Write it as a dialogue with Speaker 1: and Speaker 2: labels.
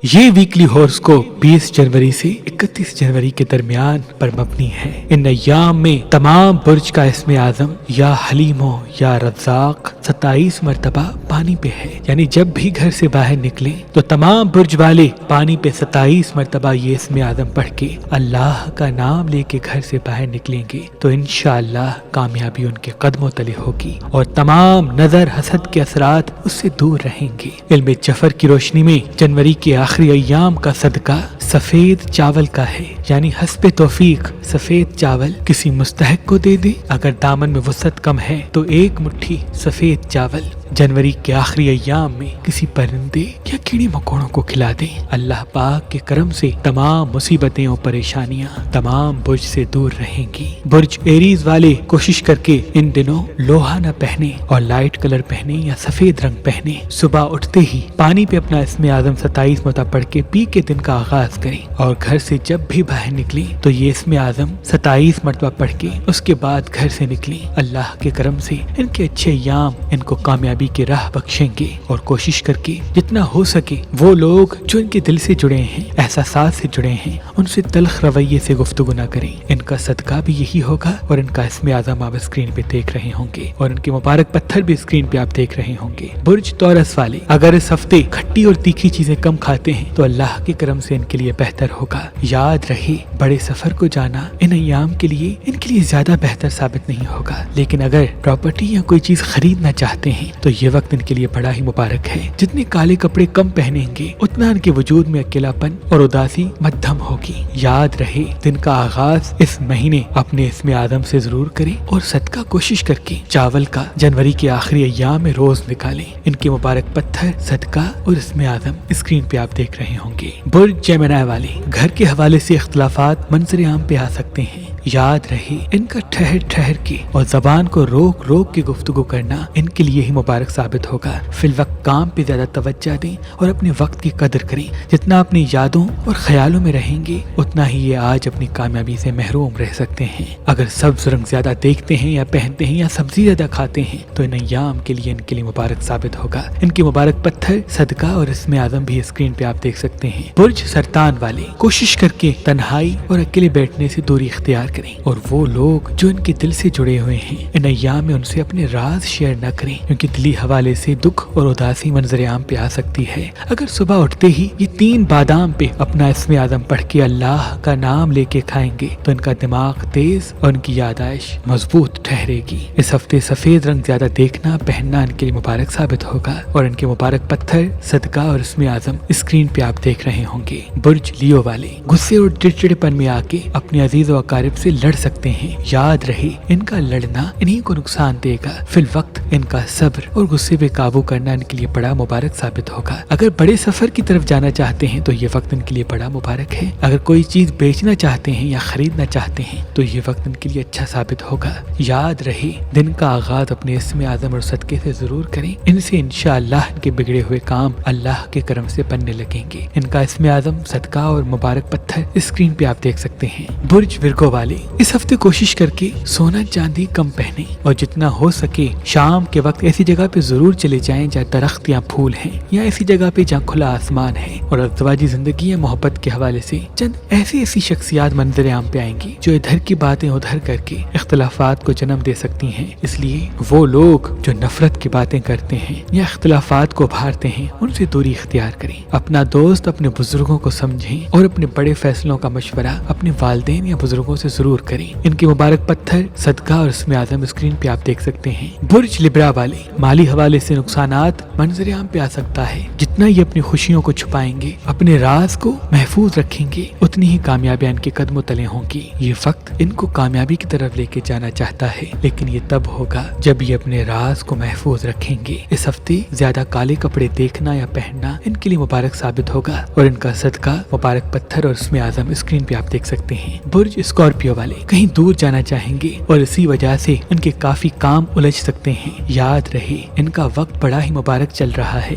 Speaker 1: یہ ویکلی ہورسکوپ 20 جنوری سے 31 جنوری کے درمیان پر مبنی ہے۔ ان ایام میں تمام برج کا اسم اعظم یا حلیم و یا رزاق 27 مرتبہ پانی پہ ہے، یعنی جب بھی گھر سے باہر نکلیں تو تمام برج والے پانی پہ 27 مرتبہ یہ اسم اعظم پڑھ کے اللہ کا نام لے کے گھر سے باہر نکلیں گے تو انشاءاللہ کامیابی ان کے قدموں تلے ہوگی اور تمام نظر حسد کے اثرات اس سے دور رہیں گے۔ علم جفر کی روشنی میں جنوری کے آخری ایام کا صدقہ سفید چاول کا ہے، یعنی حسب توفیق سفید چاول کسی مستحق کو دے دے۔ اگر دامن میں وسعت کم ہے تو ایک مٹھی سفید چاول جنوری کے آخری ایام میں کسی پرندے یا کیڑے مکوڑوں کو کھلا دیں۔ اللہ پاک کے کرم سے تمام مصیبتیں اور پریشانیاں تمام برج سے دور رہیں گی۔ برج ایریز والے کوشش کر کے ان دنوں لوہا نہ پہنے اور لائٹ کلر پہنے یا سفید رنگ پہنے۔ صبح اٹھتے ہی پانی پہ اپنا اسم اعظم 27 مرتبہ پڑھ کے پی کے دن کا آغاز کریں اور گھر سے جب بھی باہر نکلیں تو یہ اسم اعظم 27 مرتبہ پڑھ کے اس کے بعد گھر سے نکلیں۔ اللہ کے کرم سے ان کے اچھے ایام ان کو کامیابی کی راہ بخشیں گے اور کوشش کر کے جتنا ہو سکے وہ لوگ جو ان کے دل سے جڑے ہیں، احساسات سے جڑے ہیں، ان سے تلخ رویے سے گفتگو نہ کریں۔ ان کا صدقہ بھی یہی ہوگا اور ان کا اسم اعظم آپ اسکرین پہ دیکھ رہے ہوں گے اور ان کے مبارک پتھر بھی اسکرین پہ آپ دیکھ رہے ہوں گے۔ برج تورس والے اگر اس ہفتے کھٹی اور تیکھی چیزیں کم کھاتے ہیں تو اللہ کے کرم سے ان کے لیے بہتر ہوگا۔ یاد رہے بڑے سفر کو جانا ان ایام کے لیے زیادہ بہتر ثابت نہیں ہوگا، لیکن اگر پراپرٹی یا کوئی چیز خریدنا چاہتے ہیں تو یہ وقت ان کے لیے بڑا ہی مبارک ہے۔ جتنے کالے کپڑے کم پہنیں گے اتنا ان کے وجود میں اکیلا پن اور اداسی مدھم ہوگی۔ یاد رہے دن کا آغاز اس مہینے اپنے اسم اعظم سے ضرور کریں اور صدقہ کوشش کر کے چاول کا جنوری کے آخری ایام میں روز نکالیں۔ ان کے مبارک پتھر، صدقہ اور اسم اعظم اسکرین پہ آپ دیکھ رہے ہوں گے۔ برج جیمنائی والے گھر کے حوالے سے اختلافات منظر عام پہ آ سکتے ہیں۔ یاد رہے ان کا ٹھہر ٹھہر کے اور زبان کو روک روک کے گفتگو کرنا ان کے لیے ہی مبارک ثابت ہوگا۔ فی الوقت کام پہ زیادہ توجہ دیں اور اپنے وقت کی قدر کریں۔ جتنا اپنی یادوں اور خیالوں میں رہیں گے اتنا ہی یہ آج اپنی کامیابی سے محروم رہ سکتے ہیں۔ اگر سبز رنگ زیادہ دیکھتے ہیں یا پہنتے ہیں یا سبزی زیادہ کھاتے ہیں تو ان ایام کے لیے مبارک ثابت ہوگا۔ ان کے مبارک پتھر، صدقہ اور اسم اعظم بھی اسکرین پہ آپ دیکھ سکتے ہیں۔ برج سرطان والے کوشش کر کے تنہائی اور اکیلے بیٹھنے سے دوری اختیار کریں اور وہ لوگ جو ان کے دل سے جڑے ہوئے ہیں ان ایام میں ان سے اپنے راز شیئر نہ کریں، کیونکہ دلی حوالے سے دکھ اور اداسی منظر عام پہ آ سکتی ہے۔ اگر صبح اٹھتے ہی یہ 3 بادام پہ اپنا اسم اعظم پڑھ کے اللہ کا نام لے کے کھائیں گے تو ان کا دماغ تیز اور ان کی یادداشت مضبوط ٹھہرے گی۔ اس ہفتے سفید رنگ زیادہ دیکھنا پہننا ان کے لیے مبارک ثابت ہوگا اور ان کے مبارک پتھر، صدقہ اور اسم اعظم اسکرین پہ آپ دیکھ رہے ہوں گے۔ برج لیو والے غصے اور چڑچڑپن میں آ کے اپنے عزیز و اقارب سے لڑ سکتے ہیں۔ یاد رہے ان کا لڑنا انہی کو نقصان دے گا۔ فی الوقت ان کا صبر اور غصے پہ قابو کرنا ان کے لیے بڑا مبارک ثابت ہوگا۔ اگر بڑے سفر کی طرف جانا چاہتے ہیں تو یہ وقت ان کے لیے بڑا مبارک ہے۔ اگر کوئی چیز بیچنا چاہتے ہیں یا خریدنا چاہتے ہیں تو یہ وقت ان کے لیے اچھا ثابت ہوگا۔ یاد رہے دن کا آغاز اپنے اسم اعظم اور صدقے سے ضرور کریں، ان سے انشاءاللہ ان کے بگڑے ہوئے کام اللہ کے کرم سے بننے لگیں گے۔ ان کا اسم اعظم، صدقہ اور مبارک پتھر اسکرین پہ آپ دیکھ سکتے ہیں۔ برج ورگو والے اس ہفتے کوشش کر کے سونا چاندی کم پہنیں اور جتنا ہو سکے شام کے وقت ایسی جگہ پہ ضرور چلے جائیں جہاں درخت یا پھول ہیں یا ایسی جگہ پہ جہاں کھلا آسمان ہے، اور ازدواجی زندگی یا محبت کے حوالے سے چند ایسی شخصیات منظر عام پہ آئیں گی جو ادھر کی باتیں ادھر کر کے اختلافات کو جنم دے سکتی ہیں۔ اس لیے وہ لوگ جو نفرت کی باتیں کرتے ہیں یا اختلافات کو ابھارتے ہیں ان سے دوری اختیار کریں۔ اپنا دوست اپنے بزرگوں کو سمجھیں اور اپنے بڑے فیصلوں کا مشورہ اپنے والدین یا بزرگوں سے ضرور کریں۔ ان کے مبارک پتھر، صدقہ اور اسم اعظم اسکرین پہ آپ دیکھ سکتے ہیں۔ برج لبرا والے مالی حوالے سے نقصانات منظر عام پہ آ سکتا ہے۔ جتنا یہ اپنی خوشیوں کو چھپائیں گے، اپنے راز کو محفوظ رکھیں گے، اتنی ہی کامیابیاں ان کے قدموں تلے ہوں گی۔ یہ وقت ان کو کامیابی کی طرف لے کے جانا چاہتا ہے، لیکن یہ تب ہوگا جب یہ اپنے راز کو محفوظ رکھیں گے۔ اس ہفتے زیادہ کالے کپڑے دیکھنا یا پہننا ان کے لیے مبارک ثابت ہوگا اور ان کا صدقہ، مبارک پتھر اور اسم اعظم اسکرین پہ آپ دیکھ سکتے ہیں۔ برج اسکارپیو والے کہیں دور جانا چاہیں گے اور اسی وجہ سے ان کے کافی کام الجھ سکتے ہیں۔ یاد رہے ان کا وقت بڑا ہی مبارک چل رہا ہے۔